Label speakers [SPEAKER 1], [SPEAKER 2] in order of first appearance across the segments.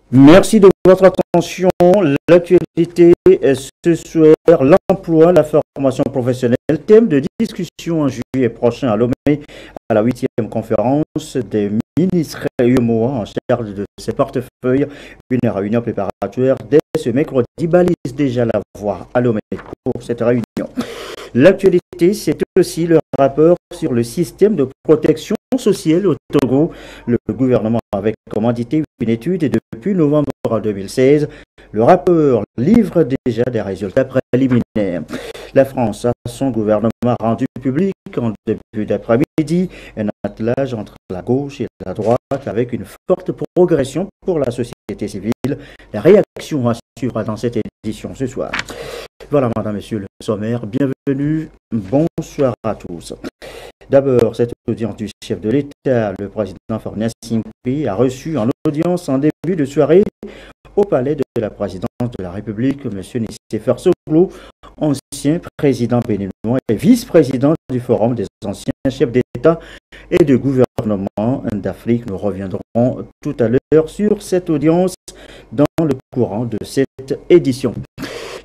[SPEAKER 1] Merci de votre attention. L'actualité est ce soir, l'emploi, la formation professionnelle, thème de discussion en juillet prochain à Lomé, à la 8e conférence des ministres UEMOA en charge de ces portefeuilles. Une réunion préparatoire dès ce mercredi balise déjà la voie à Lomé pour cette réunion. L'actualité, c'est aussi le rapport sur le système de protection sociale au Togo. Le gouvernement avait commandité une étude depuis novembre 2016. Le rapport livre déjà des résultats préliminaires. La France a son gouvernement rendu public en début d'après-midi un attelage entre la gauche et la droite avec une forte progression pour la société civile. La réaction à suivre dans cette édition ce soir. Voilà, madame, monsieur le sommaire, bienvenue, bonsoir à tous. D'abord, cette audience du chef de l'État, le président Faure Gnassingbe, a reçu en audience en début de soirée au palais de la présidence de la République, M. Nicéphore Soglo, ancien président béninois et vice-président du Forum des anciens chefs d'État et de gouvernement d'Afrique. Nous reviendrons tout à l'heure sur cette audience dans le courant de cette édition.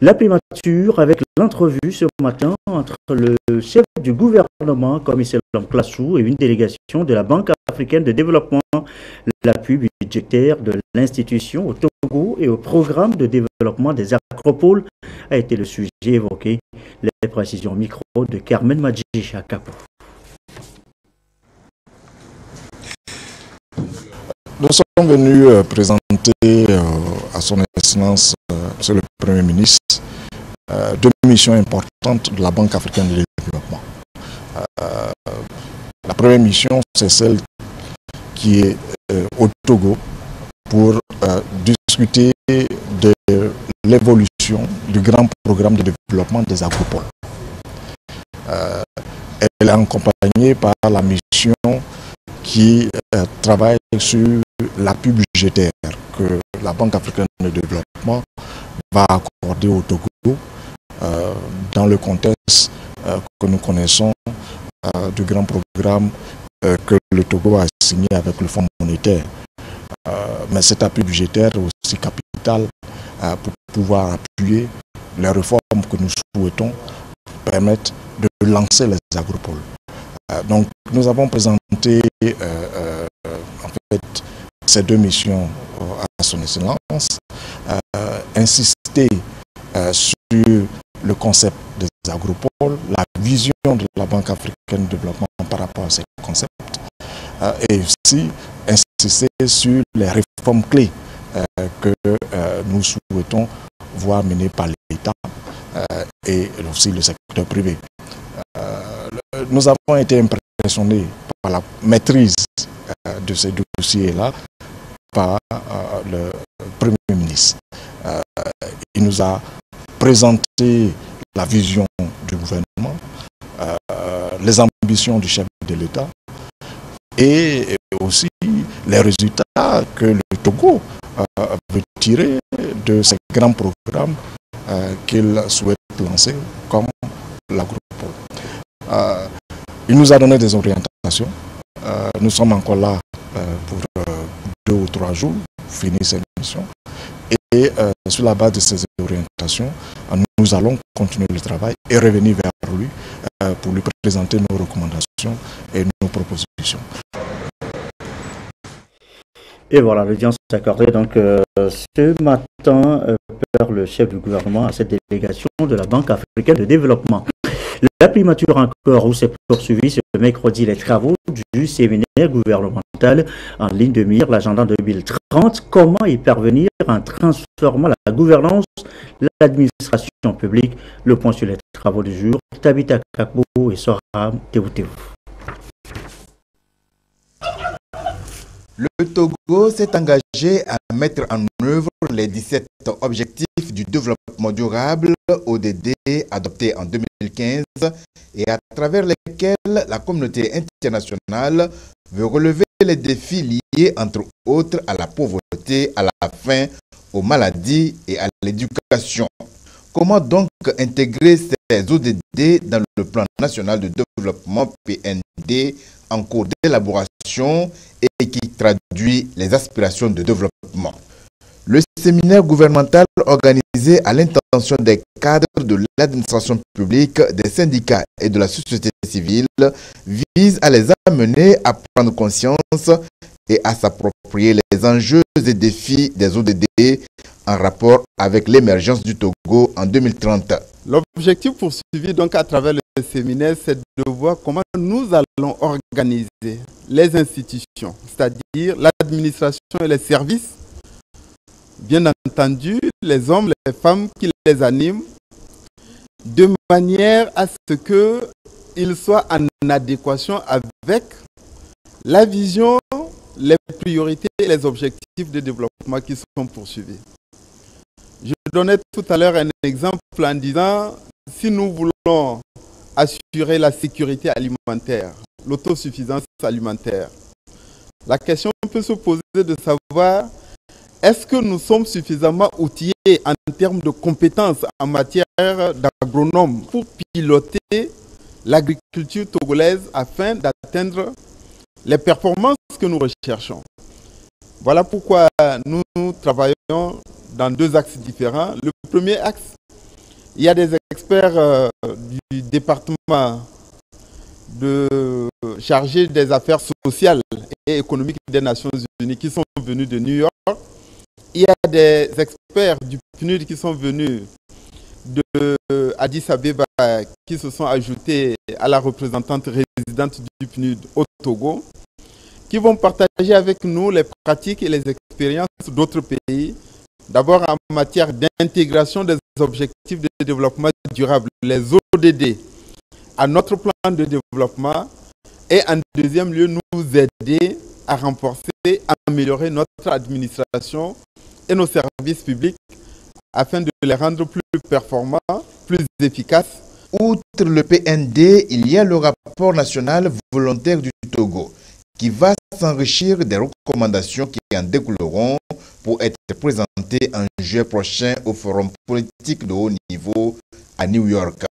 [SPEAKER 1] La primature avec l'entrevue ce matin entre le chef du gouvernement, commissaire Classou, et une délégation de la Banque africaine de développement. L'appui budgétaire de l'institution au Togo et au programme de développement des acropoles a été le sujet évoqué. Les précisions micro de Carmen Madjisha Kapo.
[SPEAKER 2] Nous sommes venus présenter à son excellence, Monsieur le Premier ministre, deux missions importantes de la Banque africaine de développement. La première mission, c'est celle qui est au Togo pour discuter de l'évolution du grand programme de développement des agropoles. Elle est accompagnée par la mission qui travaille sur l'appui budgétaire que la Banque africaine de développement va accorder au Togo dans le contexte que nous connaissons du grand programme que le Togo a signé avec le Fonds monétaire. Mais cet appui budgétaire est aussi capital pour pouvoir appuyer les réformes que nous souhaitons permettre de lancer les agropoles. Donc nous avons présenté en fait ces deux missions à son excellence, insister sur le concept des agropoles, la vision de la Banque africaine de développement par rapport à ces concepts, et aussi insister sur les réformes clés que nous souhaitons voir menées par l'État et aussi le secteur privé. Nous avons été impressionnés par la maîtrise de ces dossiers-là par le Premier ministre. Il nous a présenté la vision du gouvernement, les ambitions du chef de l'État et aussi les résultats que le Togo veut tirer de ces grands programmes qu'il souhaite lancer comme l'agropole. Il nous a donné des orientations. Nous sommes encore là pour 2 ou 3 jours, finir cette mission. Et sur la base de ces orientations, nous allons continuer le travail et revenir vers lui pour lui présenter nos recommandations et nos propositions.
[SPEAKER 1] Et voilà, l'audience s'est accordée donc ce matin par le chef du gouvernement à cette délégation de la Banque africaine de développement. La primature encore où s'est poursuivi ce mercredi les travaux du séminaire gouvernemental en ligne de mire, l'agenda 2030. Comment y parvenir en transformant la gouvernance, l'administration publique. Le point sur les travaux du jour, Tabita Kakbo et Soram Teouteo.
[SPEAKER 3] Le Togo s'est engagé à mettre en œuvre les 17 objectifs du développement durable ODD adoptés en 2015 et à travers lesquels la communauté internationale veut relever les défis liés entre autres à la pauvreté, à la faim, aux maladies et à l'éducation. Comment donc intégrer ces des ODD dans le plan national de développement PND en cours d'élaboration et qui traduit les aspirations de développement. Le séminaire gouvernemental organisé à l'intention des cadres de l'administration publique, des syndicats et de la société civile vise à les amener à prendre conscience et à s'approprier les enjeux et défis des ODD en rapport avec l'émergence du Togo en 2030.
[SPEAKER 4] L'objectif poursuivi donc à travers le séminaire, c'est de voir comment nous allons organiser les institutions, c'est-à-dire l'administration et les services, bien entendu les hommes, les femmes qui les animent, de manière à ce qu'ils soient en adéquation avec la vision, les priorités et les objectifs de développement qui sont poursuivis. Je donnais tout à l'heure un exemple en disant, si nous voulons assurer la sécurité alimentaire, l'autosuffisance alimentaire, la question peut se poser de savoir, est-ce que nous sommes suffisamment outillés en termes de compétences en matière d'agronomes pour piloter l'agriculture togolaise afin d'atteindre les performances que nous recherchons? Voilà pourquoi nous travaillons dans deux axes différents. Le premier axe, il y a des experts du département chargé des affaires sociales et économiques des Nations Unies qui sont venus de New York. Il y a des experts du PNUD qui sont venus de Addis Abeba qui se sont ajoutés à la représentante résidente du PNUD au Togo, qui vont partager avec nous les pratiques et les expériences d'autres pays, d'abord en matière d'intégration des objectifs de développement durable, les ODD, à notre plan de développement, et en deuxième lieu, nous aider à renforcer, à améliorer notre administration et nos services publics afin de les rendre plus performants, plus efficaces.
[SPEAKER 3] Outre le PND, il y a le rapport national volontaire du Togo qui va s'enrichir des recommandations qui en découleront pour être présenté en juillet prochain au forum politique de haut niveau à New York.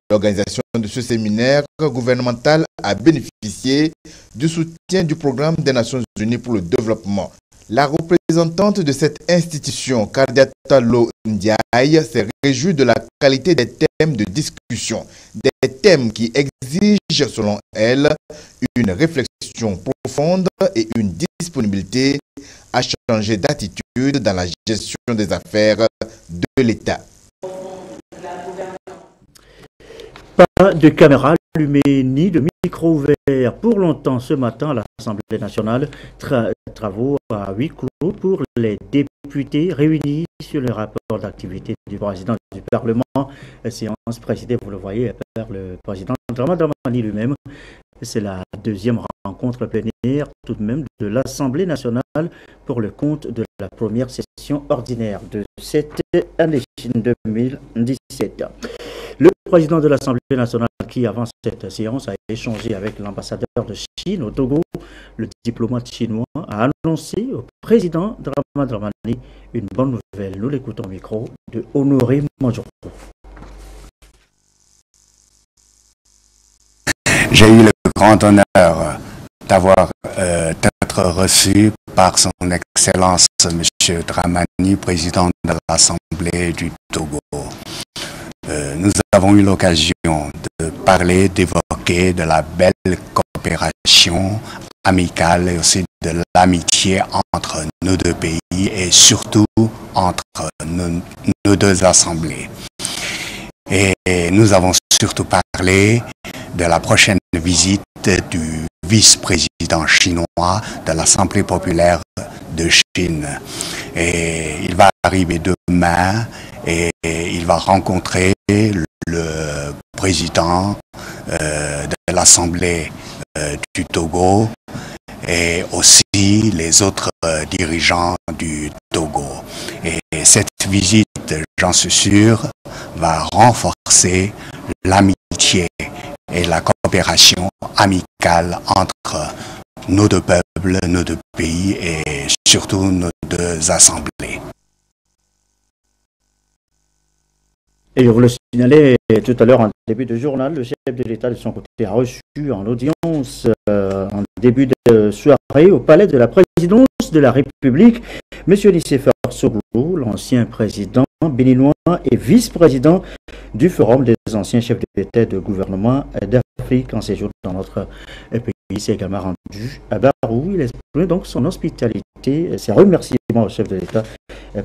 [SPEAKER 3] L'organisation de ce séminaire gouvernemental a bénéficié du soutien du programme des Nations Unies pour le développement. La représentante de cette institution, Kardiata Lo Ndiaye, s'est réjouie de la qualité des thèmes de discussion, des thèmes qui exigent, selon elle, une réflexion profonde et une disponibilité à changer d'attitude dans la gestion des affaires de l'État.
[SPEAKER 1] Pas de caméra allumée ni de micro ouvert pour longtemps ce matin à l'Assemblée nationale. Travaux à huis clos pour les députés réunis sur le rapport d'activité du président du Parlement. Séance présidée, vous le voyez, par le président Dramane Dramani lui-même. C'est la deuxième rencontre plénière tout de même de l'Assemblée nationale pour le compte de la première session ordinaire de cette année 2017. Le président de l'Assemblée nationale qui, avant cette séance, a échangé avec l'ambassadeur de Chine au Togo, le diplomate chinois, a annoncé au président Dramane Dramani une bonne nouvelle. Nous l'écoutons au micro de Honoré Manjoko.
[SPEAKER 5] J'ai eu le grand honneur d'être reçu par son Excellence M. Dramani, président de l'Assemblée du Togo. Nous avons eu l'occasion de parler, d'évoquer de la belle coopération amicale et aussi de l'amitié entre nos deux pays et surtout entre nos deux assemblées. Et nous avons surtout parlé de la prochaine visite du vice-président chinois de l'Assemblée populaire de Chine. Et il va arriver demain et il va rencontrer le président de l'Assemblée du Togo et aussi les autres dirigeants du Togo. Et cette visite, j'en suis sûr, va renforcer l'amitié et la coopération amicale entre nos deux peuples, nos deux pays et surtout nos deux assemblées.
[SPEAKER 1] Et je vous le signalais tout à l'heure en début de journal, le chef de l'État de son côté a reçu en audience en début de soirée au palais de la présidence de la République M. Nicéphore Soglou, l'ancien président béninois et vice-président du Forum des anciens chefs d'État et de gouvernement d'Afrique en séjour dans notre pays. Il s'est également rendu à Barou. Il exprime donc son hospitalité, ses remerciements au chef de l'État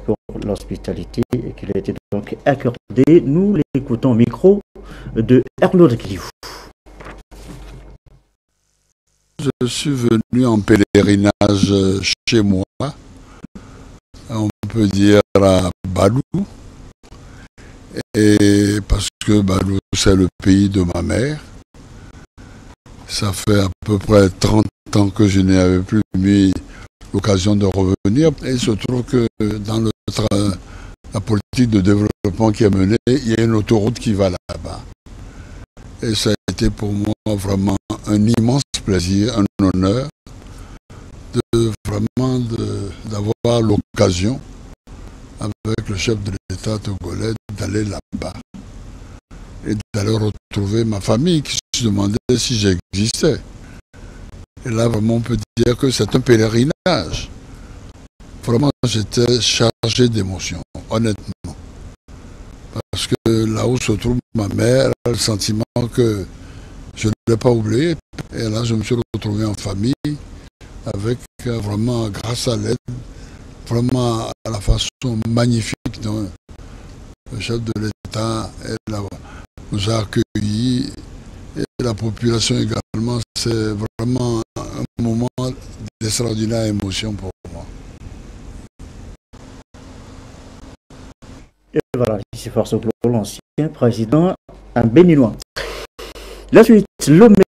[SPEAKER 1] pour l'hospitalité qu'il a été donc accordé. Nous l'écoutons au micro de Arnaud de Guillou.
[SPEAKER 6] Je suis venu en pèlerinage chez moi, on peut dire à Balou, et parce que Balou c'est le pays de ma mère. Ça fait à peu près 30 ans que je n'avais plus eu l'occasion de revenir. Et il se trouve que dans la politique de développement qui est menée, il y a une autoroute qui va là-bas. Et ça a été pour moi vraiment un immense plaisir, un honneur d'avoir l'occasion avec le chef de l'État togolais d'aller là-bas et d'aller retrouver ma famille qui se demandait si j'existais. Et là vraiment on peut dire que c'est un pèlerinage. Vraiment j'étais chargé d'émotions, honnêtement. Parce que là où se trouve ma mère, elle a le sentiment que je ne l'ai pas oublié. Et là je me suis retrouvé en famille avec vraiment, grâce à l'aide, vraiment à la façon magnifique dont le chef de l'État nous a accueillis et la population également. C'est vraiment un moment d'extraordinaire émotion pour moi.
[SPEAKER 1] Et voilà, ici Force Glo, l'ancien président béninois. La suite, Lomé,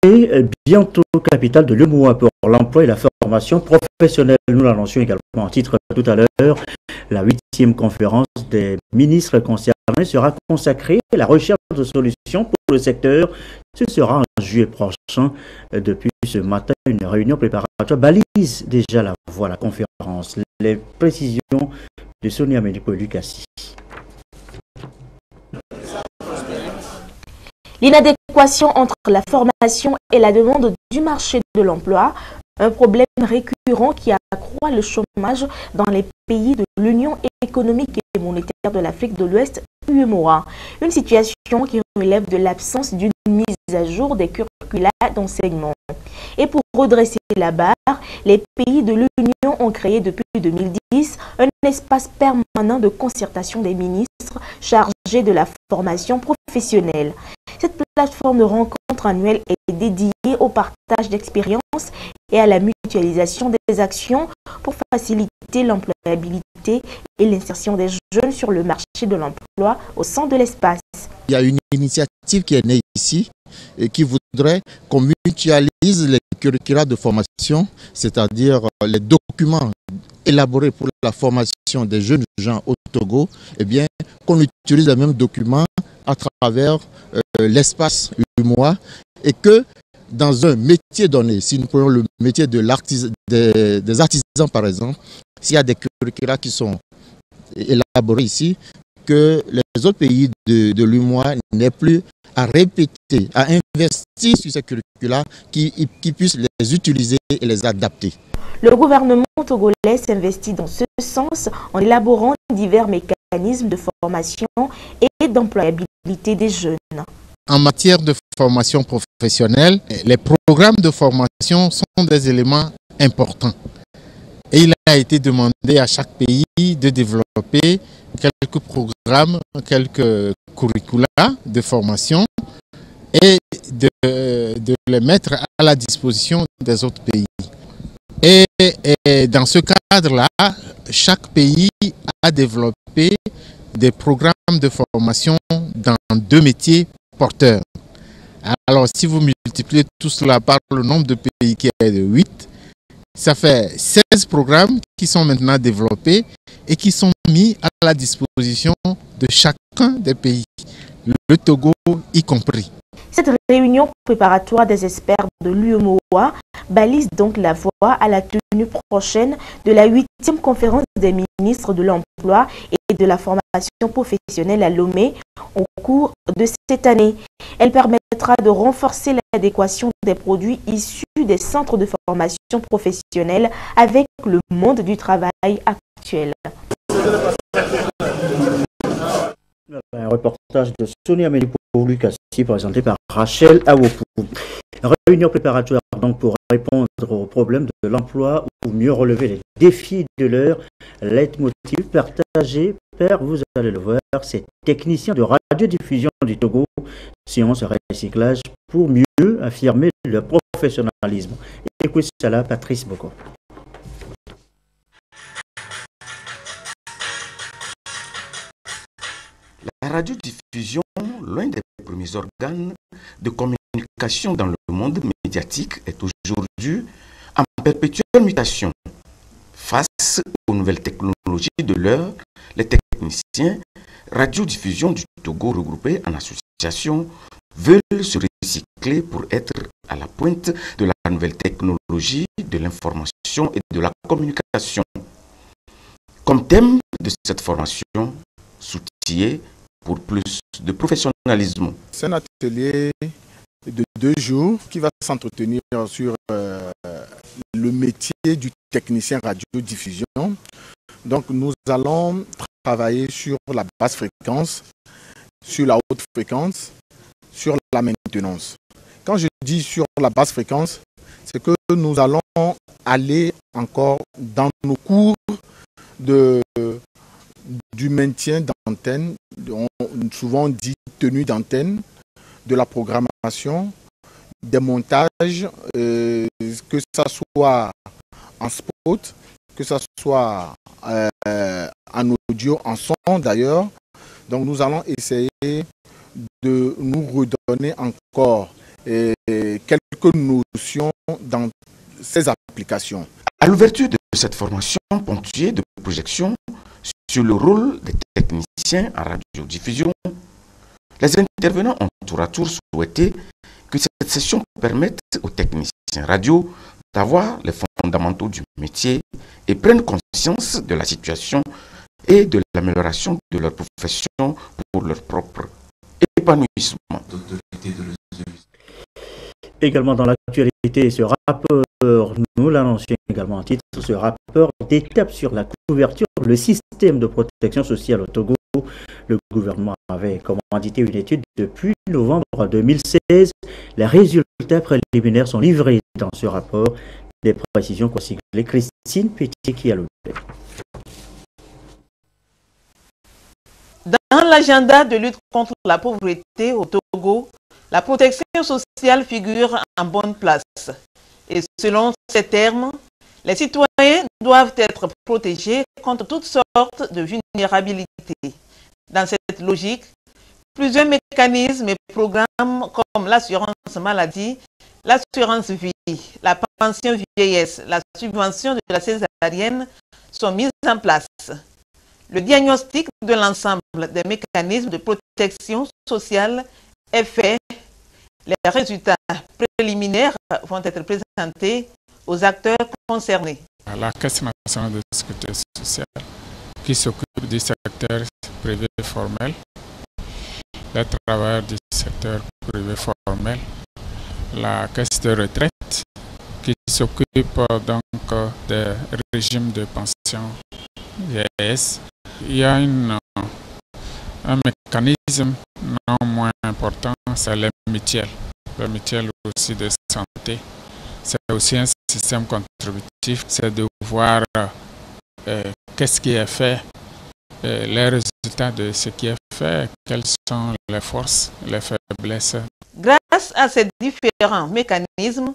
[SPEAKER 1] bientôt capitale de l'UEMOA pour l'emploi et la formation professionnelle. Nous l'annoncions également en titre tout à l'heure. La 8e conférence des ministres concernés sera consacrée à la recherche de solutions pour le secteur. Ce sera en juillet prochain. Depuis ce matin, une réunion préparatoire balise déjà la voie à la conférence. Les précisions de Sonia Médico-Lucassi.
[SPEAKER 7] L'inadéquation entre la formation et la demande du marché de l'emploi, un problème récurrent qui accroît le chômage dans les pays de l'Union économique et monétaire de l'Afrique de l'Ouest, UEMOA. Une situation qui relève de l'absence d'une mise à jour des curricula d'enseignement. Et pour redresser la barre, les pays de l'Union ont créé depuis 2010 un espace permanent de concertation des ministres chargés de la formation professionnelle. Cette plateforme de rencontre annuelle est dédiée au partage d'expériences et à la mutualisation des actions pour faciliter l'employabilité et l'insertion des jeunes sur le marché de l'emploi au sein de l'espace.
[SPEAKER 8] Il y a une initiative qui est née ici et qui voudrait qu'on mutualise les curricula de formation, c'est-à-dire les documents élaborés pour la formation des jeunes gens au Togo, et bien qu'on utilise les mêmes documents à travers l'espace UEMOA et que dans un métier donné, si nous prenons le métier des artisans par exemple, s'il y a des curricula qui sont élaborés ici, que les autres pays de l'UEMOA n'aient plus à répéter, à investir sur ces curricula qui puissent les utiliser et les adapter.
[SPEAKER 7] Le gouvernement togolais s'investit dans ce sens en élaborant divers mécanismes de formation et d'employabilité des jeunes.
[SPEAKER 8] En matière de formation professionnelle, les programmes de formation sont des éléments importants. Et il a été demandé à chaque pays de développer quelques programmes, quelques curricula de formation et de les mettre à la disposition des autres pays. Et dans ce cadre-là, chaque pays a développé des programmes de formation dans 2 métiers porteurs. Alors, si vous multipliez tout cela par le nombre de pays qui est de 8, ça fait 16 programmes qui sont maintenant développés et qui sont mis à la disposition de chacun des pays, le Togo y compris.
[SPEAKER 7] Cette réunion préparatoire des experts de l'UEMOA balise donc la voie à la tenue prochaine de la 8e conférence des ministres de l'emploi et de la formation professionnelle à Lomé, au cours de cette année. Elle permettra de renforcer l'adéquation des produits issus des centres de formation professionnelle avec le monde du travail actuel.
[SPEAKER 1] Un reportage de Sonia Mélipo-Lucassi présenté par Rachel Awopou. Réunion préparatoire donc pour répondre aux problèmes de l'emploi ou mieux relever les défis de l'heure. Leitmotiv partagé par, vous allez le voir, ces techniciens de radiodiffusion du Togo, sciences et recyclage pour mieux affirmer leur professionnalisme. Écoutez cela, Patrice Boko.
[SPEAKER 9] La radiodiffusion, l'un des premiers organes de communication dans le monde médiatique, est aujourd'hui en perpétuelle mutation. Face aux nouvelles technologies de l'heure, les techniciens radiodiffusion du Togo regroupés en association veulent se recycler pour être à la pointe de la nouvelle technologie de l'information et de la communication. Comme thème de cette formation, s'outiller pour plus de professionnalisme.
[SPEAKER 4] C'est un atelier de 2 jours qui va s'entretenir sur le métier du technicien radiodiffusion. Donc nous allons travailler sur la basse fréquence, sur la haute fréquence, sur la maintenance. Quand je dis sur la basse fréquence, c'est que nous allons aller encore dans nos cours du maintien d'antenne, souvent dit tenue d'antenne, de la programmation, des montages, que ça soit en spot, que ça soit en audio, en son d'ailleurs. Donc nous allons essayer de nous redonner encore quelques notions dans ces applications.
[SPEAKER 9] À l'ouverture de cette formation ponctuée de projections sur le rôle des techniciens en radiodiffusion, les intervenants ont tour à tour souhaité que cette session permette aux techniciens radio d'avoir les fondamentaux du métier et prennent conscience de la situation et de l'amélioration de leur profession pour leur propre épanouissement.
[SPEAKER 1] Également dans l'actualité, ce rapport, nous l'annoncions également en titre, ce rapport d'étape sur la couverture, le système de protection sociale au Togo. Le gouvernement avait commandité une étude depuis novembre 2016. Les résultats préliminaires sont livrés dans ce rapport. Des précisions consignées Christine Petit qui a le fait.
[SPEAKER 10] Dans l'agenda de lutte contre la pauvreté au Togo, la protection sociale figure en bonne place. Et selon ces termes, les citoyens doivent être protégés contre toutes sortes de vulnérabilités. Dans cette logique, plusieurs mécanismes et programmes comme l'assurance maladie, l'assurance vie, la pension vieillesse, la subvention de la césarienne sont mis en place. Le diagnostic de l'ensemble des mécanismes de protection sociale est fait. Les résultats préliminaires vont être présentés aux acteurs concernés.
[SPEAKER 11] La Caisse nationale de sécurité sociale qui s'occupe du secteur privé formel, les travailleurs du secteur privé formel, la Caisse de retraite qui s'occupe donc des régimes de pension vieillesse. Il y a un mécanisme non moins important, c'est les mutuelles. Les mutuelles aussi de santé. C'est aussi un système contributif, c'est de voir qu'est-ce qui est fait, les résultats de ce qui est fait, quelles sont les forces, les faiblesses.
[SPEAKER 10] Grâce à ces différents mécanismes,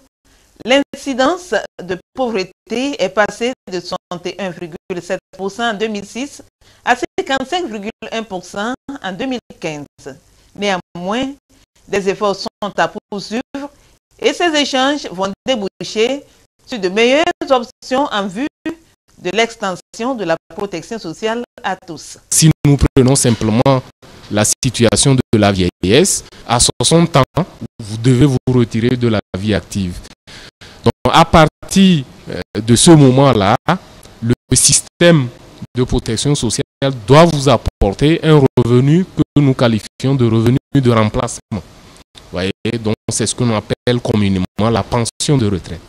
[SPEAKER 10] l'incidence de pauvreté est passée de 61,7% en 2006 à 55,1% en 2015. Néanmoins, des efforts sont à poursuivre et ces échanges vont déboucher sur de meilleures options en vue de l'extension de la protection sociale à tous.
[SPEAKER 12] Si nous prenons simplement la situation de la vieillesse, à 60 ans, vous devez vous retirer de la vie active. Donc à partir de ce moment-là, le système de protection sociale doit vous apporter apporter un revenu que nous qualifions de revenu de remplacement. Voyez, donc c'est ce que l'on appelle communément la pension de retraite.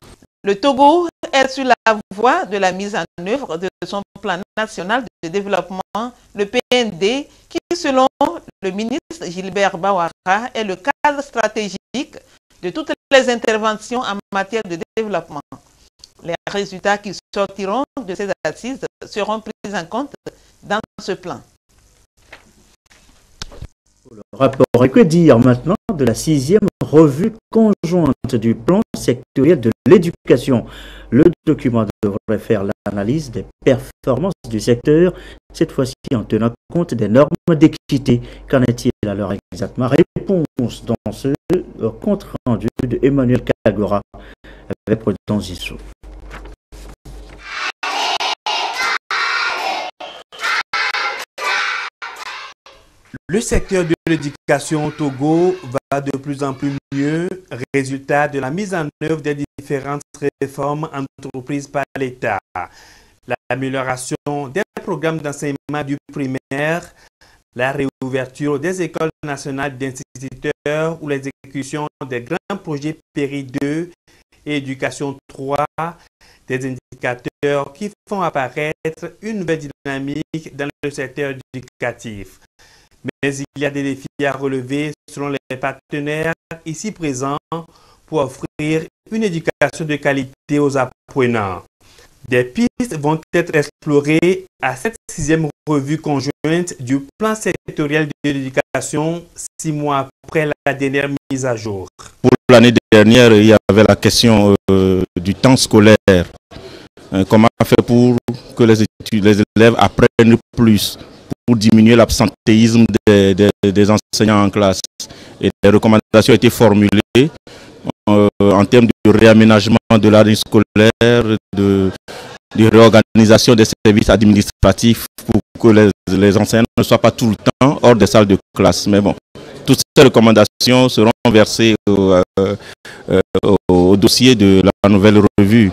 [SPEAKER 10] Le Togo est sur la voie de la mise en œuvre de son plan national de développement, le PND, qui, selon le ministre Gilbert Bawara, est le cadre stratégique de toutes les interventions en matière de développement. Les résultats qui sortiront de ces assises seront pris en compte dans ce plan.
[SPEAKER 1] Le rapport, et que dire maintenant de la 6e revue conjointe du plan sectoriel de l'éducation? Le document devrait faire l'analyse des performances du secteur, cette fois-ci en tenant compte des normes d'équité. Qu'en est-il alors exactement? Réponse dans ce compte rendu de Emmanuel Kagora avec Prudence Issou.
[SPEAKER 13] Le secteur de l'éducation au Togo va de plus en plus mieux, résultat de la mise en œuvre des différentes réformes entreprises par l'État. L'amélioration des programmes d'enseignement du primaire, la réouverture des écoles nationales d'instituteurs ou l'exécution des grands projets Péri 2 et Éducation 3, des indicateurs qui font apparaître une nouvelle dynamique dans le secteur éducatif. Mais il y a des défis à relever selon les partenaires ici présents pour offrir une éducation de qualité aux apprenants. Des pistes vont être explorées à cette 6e revue conjointe du plan sectoriel de l'éducation 6 mois après la dernière mise à jour.
[SPEAKER 14] Pour l'année dernière, il y avait la question du temps scolaire. Comment faire pour que les élèves apprennent plus, pour diminuer l'absentéisme des enseignants en classe. Et les recommandations ont été formulées en termes de réaménagement de l'année scolaire, de réorganisation des services administratifs pour que les enseignants ne soient pas tout le temps hors des salles de classe. Mais bon, toutes ces recommandations seront versées au dossier de la nouvelle revue.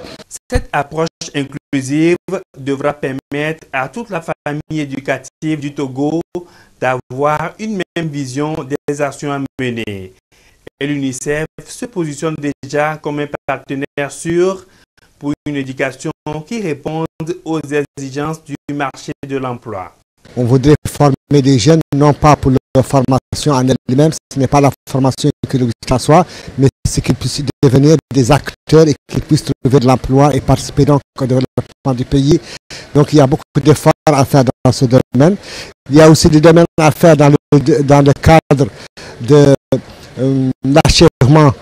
[SPEAKER 13] Cette approche inclusive devra permettre à toute la famille éducative du Togo d'avoir une même vision des actions à mener. Et l'UNICEF se positionne déjà comme un partenaire sûr pour une éducation qui réponde aux exigences du marché de l'emploi.
[SPEAKER 15] On voudrait former des jeunes, non pas pour leur formation en elle-même, ce n'est pas la formation que le soit, mais c'est qu'ils puissent devenir des acteurs et qu'ils puissent trouver de l'emploi et participer donc au développement du pays. Donc il y a beaucoup d'efforts à faire dans ce domaine. Il y a aussi des domaines à faire dans le cadre de l'achèvement,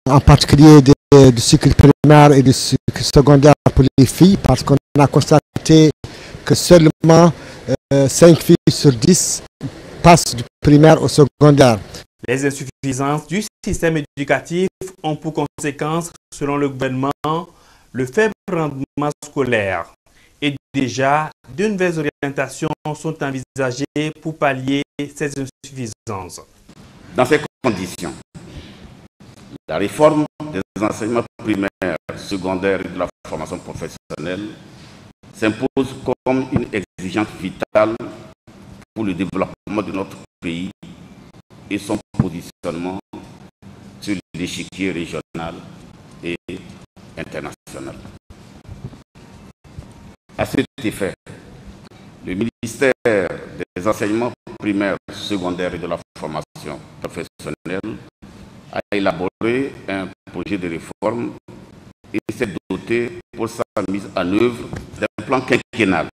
[SPEAKER 15] en particulier du cycle primaire et du cycle secondaire pour les filles, parce qu'on a constaté que seulement 5 filles sur 10 passent du primaire au secondaire.
[SPEAKER 13] Les insuffisances du système éducatif ont pour conséquence, selon le gouvernement, le faible rendement scolaire. Et déjà, de nouvelles orientations sont envisagées pour pallier ces insuffisances.
[SPEAKER 16] Dans ces conditions, la réforme des enseignements primaires, secondaires et de la formation professionnelle s'impose comme une exigence vitale pour le développement de notre pays et son positionnement sur l'échiquier régional et international. À cet effet, le ministère des enseignements primaires, secondaires et de la formation professionnelle a élaboré un projet de réforme et s'est doté pour sa mise en œuvre d'un plan quinquennal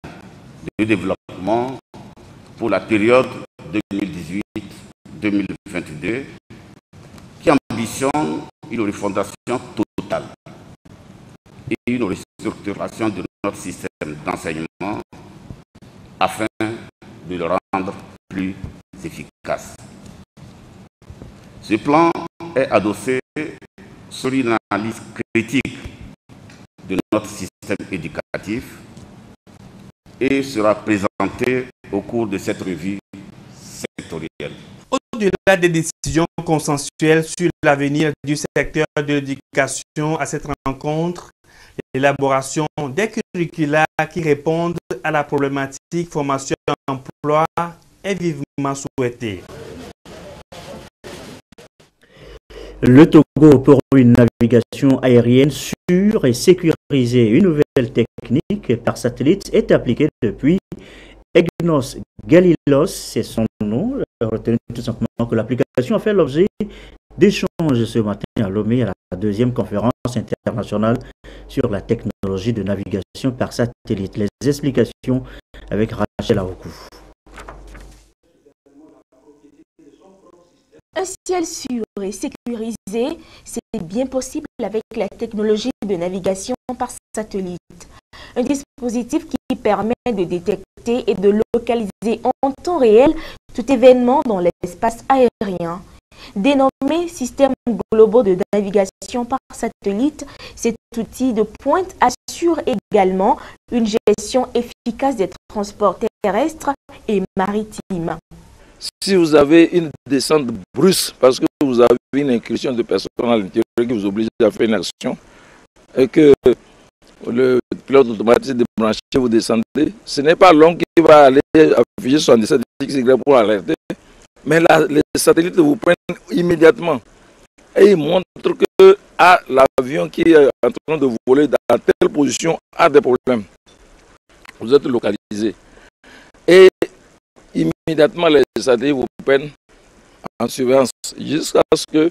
[SPEAKER 16] de développement pour la période 2018-2022 qui ambitionne une refondation totale et une restructuration de notre système d'enseignement afin de le rendre plus efficace. Ce plan est adossé sur une analyse critique de notre système éducatif et sera présenté au cours de cette revue sectorielle.
[SPEAKER 13] Au-delà des décisions consensuelles sur l'avenir du secteur de l'éducation à cette rencontre, l'élaboration des curricula qui répondent à la problématique formation-emploi est vivement souhaitée.
[SPEAKER 1] Le Togo pour une navigation aérienne sûre et sécurisée. Une nouvelle technique par satellite est appliquée depuis EGNOS Galilos, c'est son nom. Retenez tout simplement que l'application a fait l'objet d'échanges ce matin à Lomé à la deuxième conférence internationale sur la technologie de navigation par satellite. Les explications avec Rachel Aoukou.
[SPEAKER 7] Un ciel sûr et sécurisé, c'est bien possible avec la technologie de navigation par satellite. Un dispositif qui permet de détecter et de localiser en temps réel tout événement dans l'espace aérien. Dénommé Système globaux de navigation par satellite, cet outil de pointe assure également une gestion efficace des transports terrestres et maritimes.
[SPEAKER 17] Si vous avez une descente brusque parce que vous avez une incursion de personnes à l'intérieur qui vous oblige à faire une action et que le pilote automatique débranché, vous descendez, ce n'est pas l'homme qui va aller afficher 77 XY pour alerter, mais les satellites vous prennent immédiatement et ils montrent que l'avion qui est en train de voler dans telle position a des problèmes. Vous êtes localisé. Et immédiatement, les satellites vous prennent en surveillance jusqu'à ce que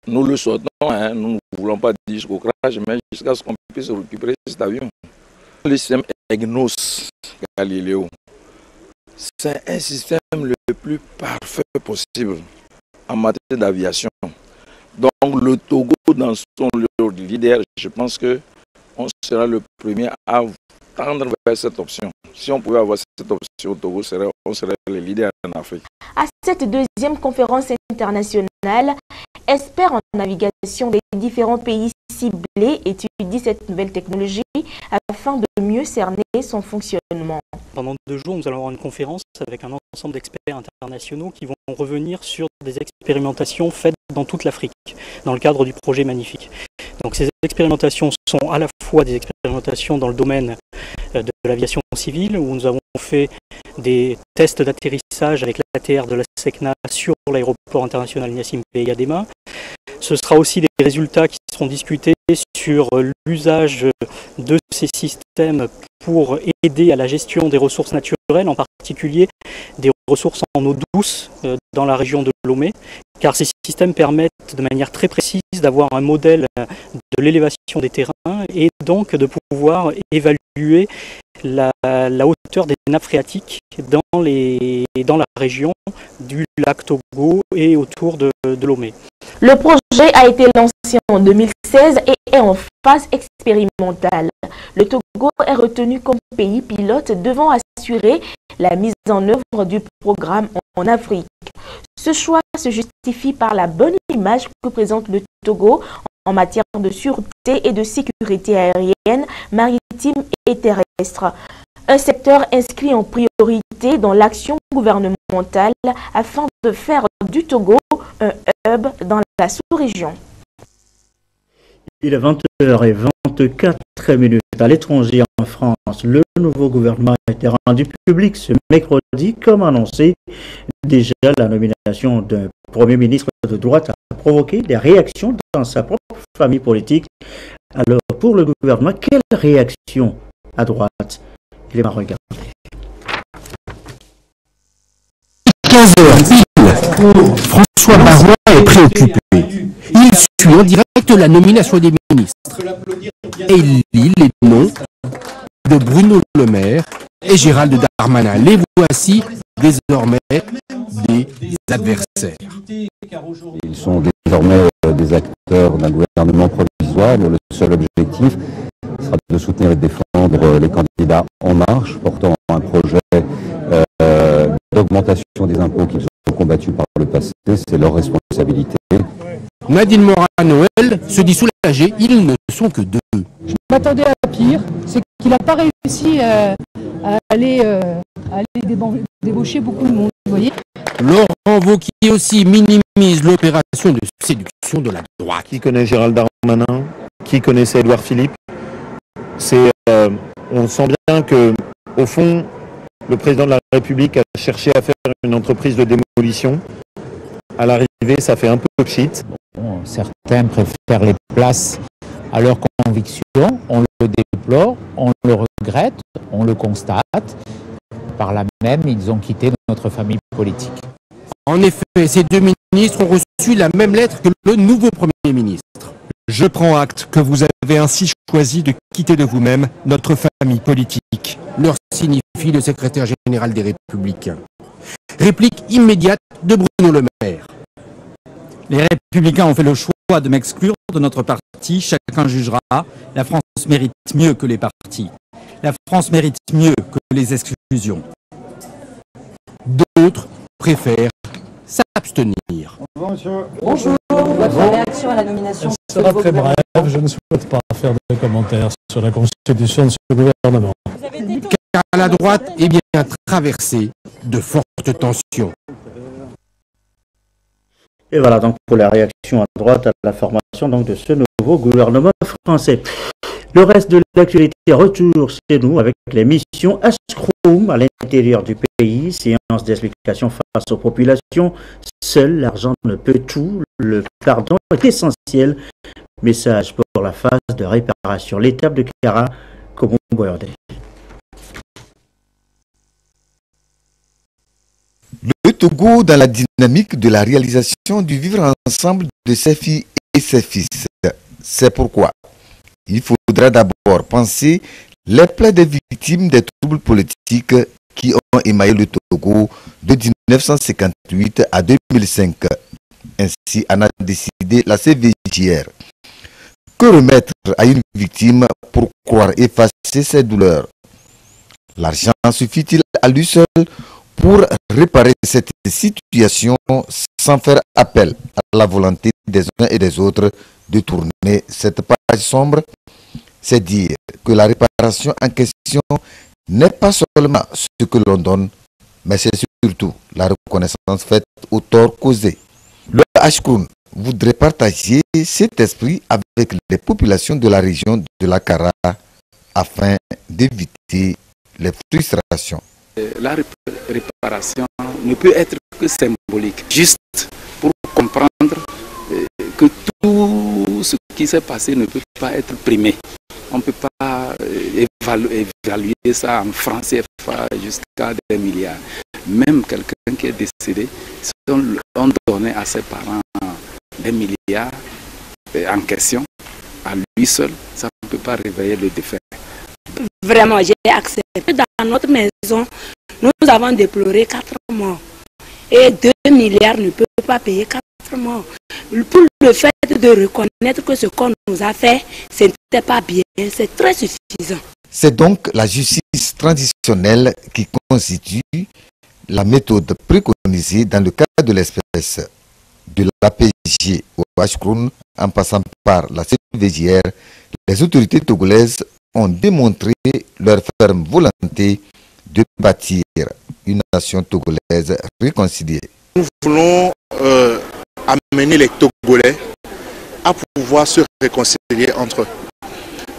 [SPEAKER 17] nous le souhaitons. Nous ne voulons pas dire jusqu'au crash, mais jusqu'à ce qu'on puisse récupérer cet avion. Le système EGNOS Galileo, c'est un système le plus parfait possible en matière d'aviation. Donc le Togo, dans son leader, je pense qu'on sera le premier à tendre vers cette option. Si on pouvait avoir cette option au Togo, on serait les leaders en Afrique.
[SPEAKER 7] À cette deuxième conférence internationale, experts en navigation des différents pays ciblés étudient cette nouvelle technologie afin de mieux cerner son fonctionnement.
[SPEAKER 18] Pendant 2 jours, nous allons avoir une conférence avec un ensemble d'experts internationaux qui vont revenir sur des expérimentations faites dans toute l'Afrique, dans le cadre du projet Magnifique. Donc ces expérimentations sont à la fois des expérimentations dans le domaine de l'aviation civile, où nous avons fait des tests d'atterrissage avec l'ATR de la SECNA sur l'aéroport international Gnassingbé Eyadema. Ce sera aussi des résultats qui seront discutés sur l'usage de ces systèmes pour aider à la gestion des ressources naturelles, en particulier des ressources en eau douce dans la région de Lomé, car ces systèmes permettent de manière très précise d'avoir un modèle de l'élévation des terrains et donc de pouvoir évaluer la hauteur des nappes phréatiques dans la région du lac Togo et autour de Lomé.
[SPEAKER 7] Le projet a été lancé en 2016 et est en phase expérimentale. Le Togo est retenu comme pays pilote devant assurer la mise en œuvre du programme en Afrique. Ce choix se justifie par la bonne image que présente le Togo en matière de sûreté et de sécurité aérienne, maritime et terrestre. Un secteur inscrit en priorité dans l'action gouvernementale afin de faire du Togo un hub dans la sous-région.
[SPEAKER 1] Il est 20h24 à l'étranger en France. Le nouveau gouvernement a été rendu public ce mercredi. Comme annoncé, déjà la nomination d'un Premier ministre de droite a provoqué des réactions dans sa propre famille politique. Alors pour le gouvernement, quelle réaction à droite? Il est à regarder.
[SPEAKER 19] 15h pile, François Baroin est préoccupé. Il suit en direct la nomination des ministres et il lit les noms de Bruno Le Maire et Gérald Darmanin. Les voici désormais des adversaires.
[SPEAKER 20] Ils sont désormais des acteurs d'un gouvernement provisoire dont le seul objectif sera de soutenir et de défendre les candidats En Marche portant un projet d'augmentation des impôts qu'ils ont combattus par le passé. C'est leur responsabilité.
[SPEAKER 19] Nadine Morin-Noël se dit soulagée, ils ne sont que 2.
[SPEAKER 21] Je m'attendais à pire, c'est qu'il n'a pas réussi à aller débaucher beaucoup de monde, vous voyez.
[SPEAKER 19] Laurent Wauquiez aussi minimise l'opération de séduction de la droite.
[SPEAKER 22] Qui connaît Gérald Darmanin? Qui connaissait Édouard Philippe?
[SPEAKER 2] On sent bien que, au fond, le président de la République a cherché à faire une entreprise de démolition. À l'arrivée, ça fait un peu cheat.
[SPEAKER 22] Bon, certains préfèrent les places à leurs convictions. On le déplore, on le regrette, on le constate. Par là même, ils ont quitté notre famille politique.
[SPEAKER 19] En effet, ces deux ministres ont reçu la même lettre que le nouveau Premier ministre. Je prends acte que vous avez ainsi choisi de quitter de vous-même notre famille politique. Leur signifie le secrétaire général des Républicains. Réplique immédiate de Bruno Le Maire.
[SPEAKER 23] Les Républicains ont fait le choix de m'exclure de notre parti. Chacun jugera. La France mérite mieux que les partis. La France mérite mieux que les exclusions.
[SPEAKER 19] D'autres préfèrent s'abstenir.
[SPEAKER 23] Bonjour, monsieur.
[SPEAKER 24] Bonjour. Votre réaction à la nomination
[SPEAKER 25] Ce sera très bref. Je ne souhaite pas faire de commentaires sur la constitution de ce gouvernement.
[SPEAKER 19] Car la droite est bien traversée de fortes tensions.
[SPEAKER 1] Et voilà donc pour la réaction à droite à la formation donc de ce nouveau gouvernement français. Le reste de l'actualité retour chez nous avec les missions Ashkroum à l'intérieur du pays, séance d'explication face aux populations. Seul l'argent ne peut tout, le pardon est essentiel. Message pour la phase de réparation. L'étape de Kara, comme on voit.
[SPEAKER 3] Le Togo dans la dynamique de la réalisation du vivre ensemble de ses filles et ses fils. C'est pourquoi il faudra d'abord penser les plaies des victimes des troubles politiques qui ont émaillé le Togo de 1958 à 2005. Ainsi en a décidé la CVJR. Que remettre à une victime pour croire effacer ses douleurs? L'argent suffit-il à lui seul pour réparer cette situation sans faire appel à la volonté des uns et des autres de tourner cette page sombre? C'est dire que la réparation en question n'est pas seulement ce que l'on donne, mais c'est surtout la reconnaissance faite au tort causé. Le Ashkroun voudrait partager cet esprit avec les populations de la région de la Kara afin d'éviter les frustrations.
[SPEAKER 26] La réparation ne peut être que symbolique, juste pour comprendre que tout ce qui s'est passé ne peut pas être primé. On ne peut pas évaluer ça en francs CFA jusqu'à des milliards. Même quelqu'un qui est décédé, si on donnait à ses parents des milliards en question, à lui seul, ça ne peut pas réveiller le défunt.
[SPEAKER 27] Vraiment, j'ai accepté. Dans notre maison, nous avons déploré 4 morts. Et 2 milliards ne peuvent pas payer 4 morts. Pour le fait de reconnaître que ce qu'on nous a fait, ce n'était pas bien, c'est très suffisant.
[SPEAKER 3] C'est donc la justice transitionnelle qui constitue la méthode préconisée dans le cas de l'espèce. De l'APJ au Ashkroun, en passant par la CVJR, les autorités togolaises ont démontré leur ferme volonté de bâtir une nation togolaise réconciliée.
[SPEAKER 28] Nous voulons amener les Togolais à pouvoir se réconcilier entre eux.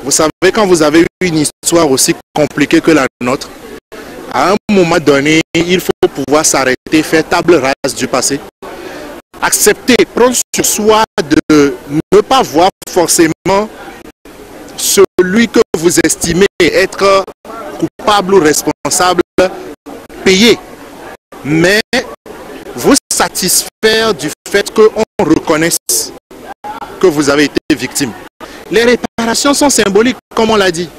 [SPEAKER 28] Vous savez, quand vous avez une histoire aussi compliquée que la nôtre, à un moment donné, il faut pouvoir s'arrêter, faire table rase du passé, accepter, prendre sur soi de ne pas voir forcément celui que vous estimez être coupable ou responsable payer, mais vous satisfaire du fait qu'on reconnaisse que vous avez été victime. Les réparations sont symboliques, comme on l'a dit.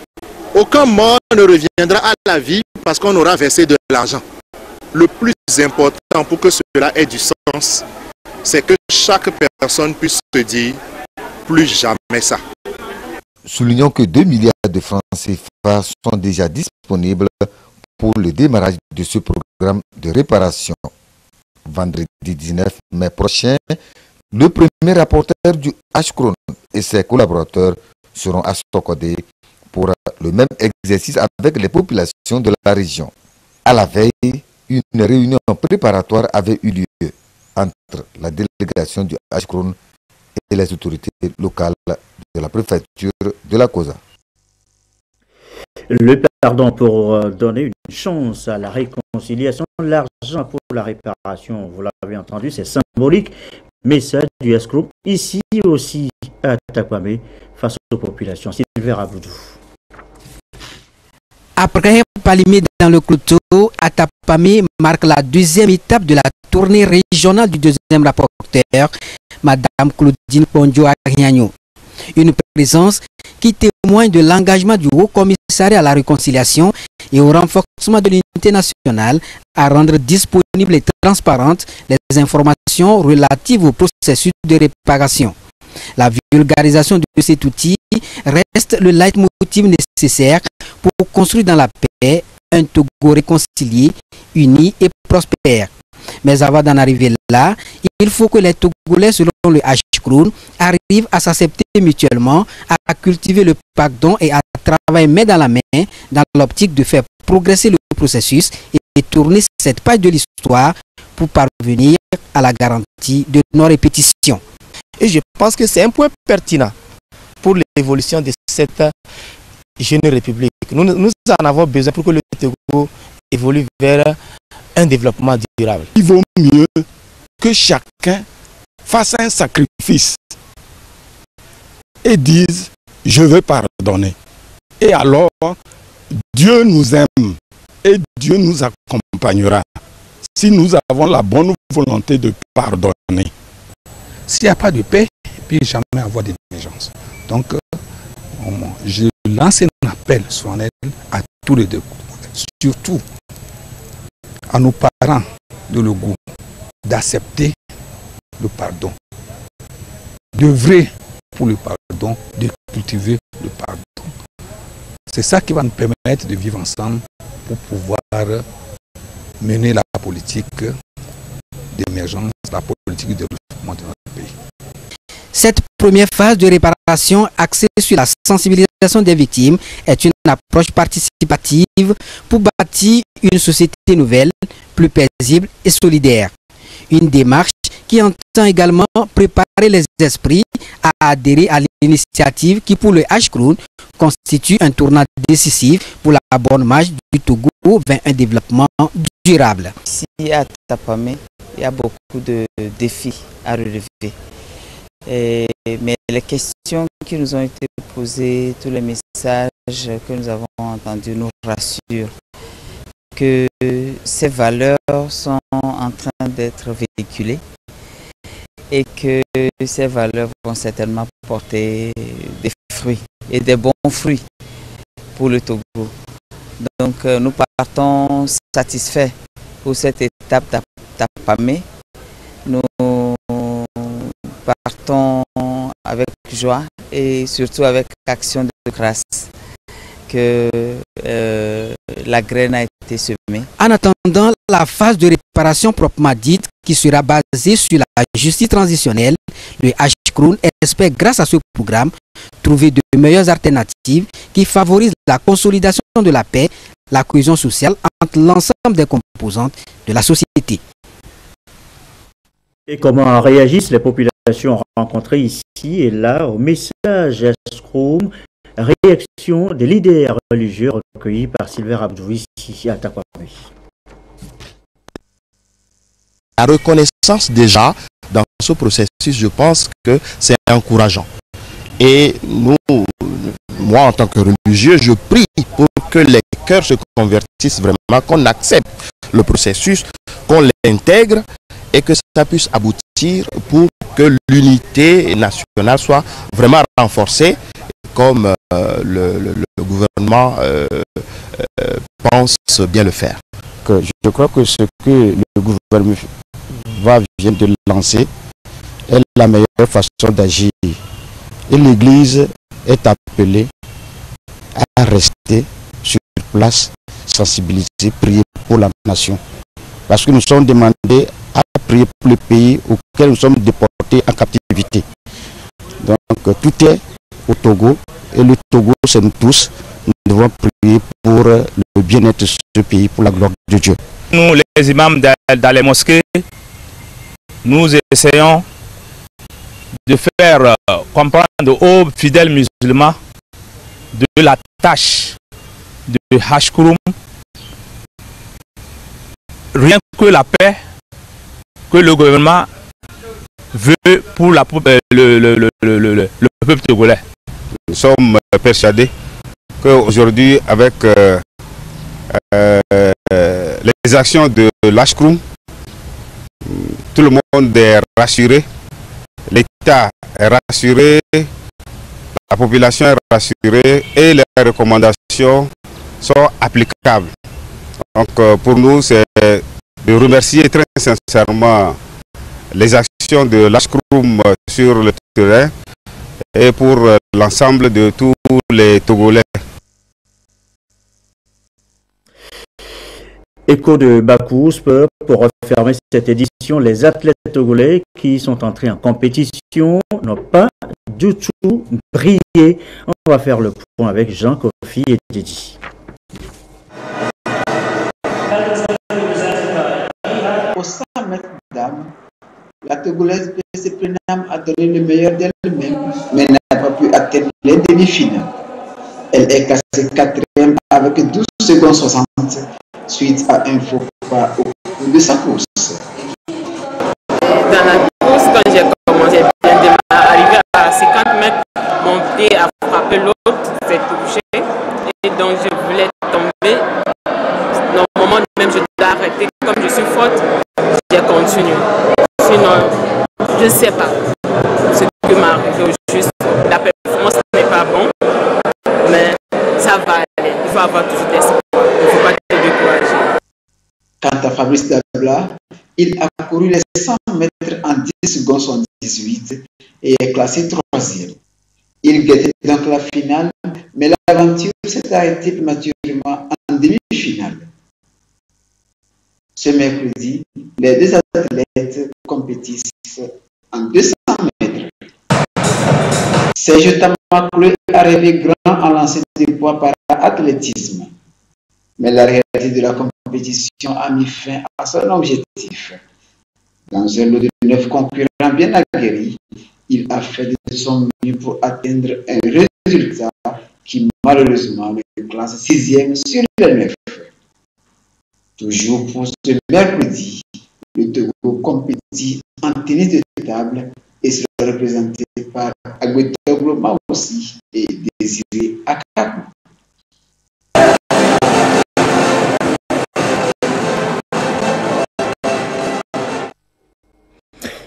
[SPEAKER 28] Aucun mort ne reviendra à la vie parce qu'on aura versé de l'argent. Le plus important pour que cela ait du sens, c'est que chaque personne puisse se dire plus jamais ça.
[SPEAKER 3] Soulignons que 2 milliards de francs CFA sont déjà disponibles pour le démarrage de ce programme de réparation. Vendredi 19 mai prochain, le premier rapporteur du Ashkroun et ses collaborateurs seront à Stokodé pour le même exercice avec les populations de la région. À la veille, une réunion préparatoire avait eu lieu entre la délégation du Ashkroun et les autorités locales de la préfecture de la Kosa.
[SPEAKER 1] Le pardon pour donner une chance à la réconciliation, l'argent pour la réparation, vous l'avez entendu, c'est symbolique. Message du S-Group, ici aussi à Takwame, face aux populations. Sylvain Aboudou.
[SPEAKER 4] Après Palimé dans le Clouto, Atapamé marque la deuxième étape de la tournée régionale du deuxième rapporteur, Madame Claudine Ponjo-Agnagno. Une présence qui témoigne de l'engagement du Haut Commissariat à la réconciliation et au renforcement de l'unité nationale à rendre disponibles et transparentes les informations relatives au processus de réparation. La vulgarisation de cet outil reste le leitmotiv nécessaire pour construire dans la paix un Togo réconcilié, uni et prospère. Mais avant d'en arriver là, il faut que les Togolais, selon le H-Crown, arrivent à s'accepter mutuellement, à cultiver le pardon et à travailler main dans la main dans l'optique de faire progresser le processus et tourner cette page de l'histoire pour parvenir à la garantie de non-répétition.
[SPEAKER 5] Et je pense que c'est un point pertinent pour l'évolution de cette jeune république. Nous en avons besoin pour que le Togo évolue vers un développement durable.
[SPEAKER 6] Il vaut mieux que chacun fasse un sacrifice et dise « je veux pardonner ». Et alors, Dieu nous aime et Dieu nous accompagnera si nous avons la bonne volonté de pardonner.
[SPEAKER 25] S'il n'y a pas de paix, il ne peut jamais avoir de vengeance. Donc, je lance un appel solennel à tous les deux, surtout à nos parents de Logo, d'accepter le pardon, d'œuvrer pour le pardon, de cultiver le pardon. C'est ça qui va nous permettre de vivre ensemble pour pouvoir mener la politique d'émergence, la politique de développement de notre pays.
[SPEAKER 4] Cette première phase de réparation axée sur la sensibilisation des victimes est une approche participative pour bâtir une société nouvelle, plus paisible et solidaire. Une démarche qui entend également préparer les esprits à adhérer à l'initiative qui, pour le H-Crown, constitue un tournant décisif pour la bonne marche du Togo vers un développement durable.
[SPEAKER 8] Ici à Tapamé, il y a beaucoup de défis à relever. Mais les questions qui nous ont été posées, tous les messages que nous avons entendus nous rassurent que ces valeurs sont en train d'être véhiculées et que ces valeurs vont certainement porter des fruits et des bons fruits pour le Togo. Donc nous partons satisfaits pour cette étape d'Apamé. Nous partons avec joie et surtout avec action de grâce que la graine a été semée.
[SPEAKER 4] En attendant la phase de réparation proprement dite qui sera basée sur la justice transitionnelle, le H-Crown espère grâce à ce programme trouver de meilleures alternatives qui favorisent la consolidation de la paix, la cohésion sociale entre l'ensemble des composantes de la société.
[SPEAKER 1] Et comment réagissent les populations rencontrées ici et là au message S-Crown, réaction des leaders religieux recueillis par Sylvain Abdou ici à Takwame.
[SPEAKER 9] La reconnaissance déjà dans ce processus, je pense que c'est encourageant. Et moi en tant que religieux, je prie pour que les cœurs se convertissent vraiment, qu'on accepte le processus, qu'on l'intègre et que ça puisse aboutir pour que l'unité nationale soit vraiment renforcée comme le gouvernement pense bien le faire.
[SPEAKER 10] Je crois que ce que le gouvernement vient de lancer est la meilleure façon d'agir. Et l'Église est appelée à rester sur place, sensibiliser, prier pour la nation. Parce que nous sommes demandés à prier pour le pays auquel nous sommes déportés en captivité. Donc tout est au Togo et le Togo c'est nous tous. Nous devons prier pour le bien-être de ce pays, pour la gloire de Dieu.
[SPEAKER 11] Nous les imams dans les mosquées, nous essayons de faire comprendre aux fidèles musulmans de la tâche de Hashkouroum, rien que la paix que le gouvernement veut pour le peuple togolais.
[SPEAKER 10] Nous sommes persuadés qu'aujourd'hui, avec les actions de l'Hashkouroum, tout le monde est rassuré, l'État est rassuré, la population est rassurée et les recommandations sont applicables. Donc pour nous, c'est de remercier très sincèrement les actions de l'Hashkouroum sur le terrain et pour l'ensemble de tous les Togolais.
[SPEAKER 1] Écho de Bakous, pour refermer cette édition, les athlètes togolais qui sont entrés en compétition n'ont pas du tout brillé. On va faire le point avec Jean, Kofi et Didi.
[SPEAKER 7] Au 100 mètres dames, la Togolaise PC Prenam a donné le meilleur d'elle-même, mais n'a pas pu atteindre les demi-finales. Elle est classée 4e avec 12 secondes 60 suite à un faux pas au cours de sa course.
[SPEAKER 12] Dans la course, quand j'ai commencé, arrivé à 50 mètres, mon pied a frappé l'autre, s'est touché, et donc je voulais tomber. Normalement, même je dois arrêter. Comme je suis forte, j'ai continué. Sinon, je ne sais pas ce qui m'est arrivé au juste. La performance n'est pas bonne, mais ça va aller. Il faut avoir toujours d'espoir. Il ne faut pas te décourager.
[SPEAKER 7] Quant à Fabrice Dabla, il a couru les 100 mètres en 10 secondes 78 et est classé 3e. Il guettait donc la finale, mais l'aventure s'est arrêtée prématurément en demi-finale. Ce mercredi, les deux athlètes compétissent en 200 mètres. Serge Tamakoué a rêvé grand en lancer des poids par athlétisme. Mais la réalité de la compétition a mis fin à son objectif. Dans un lot de 9 concurrents bien aguerris, il a fait de son mieux pour atteindre un résultat qui malheureusement le classe 6e sur les 9. Toujours pour ce mercredi, le Togo compétit en tennis de table et sera représenté par Agwetoglo Maossi et Désiré Akakou.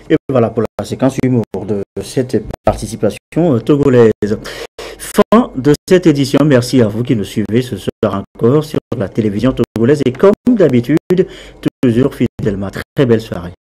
[SPEAKER 1] Et voilà pour la séquence humour de cette participation togolaise. Fin de cette édition. Merci à vous qui nous suivez ce soir encore sur la télévision togolaise et comme d'habitude, toujours fidèlement. Très belle soirée.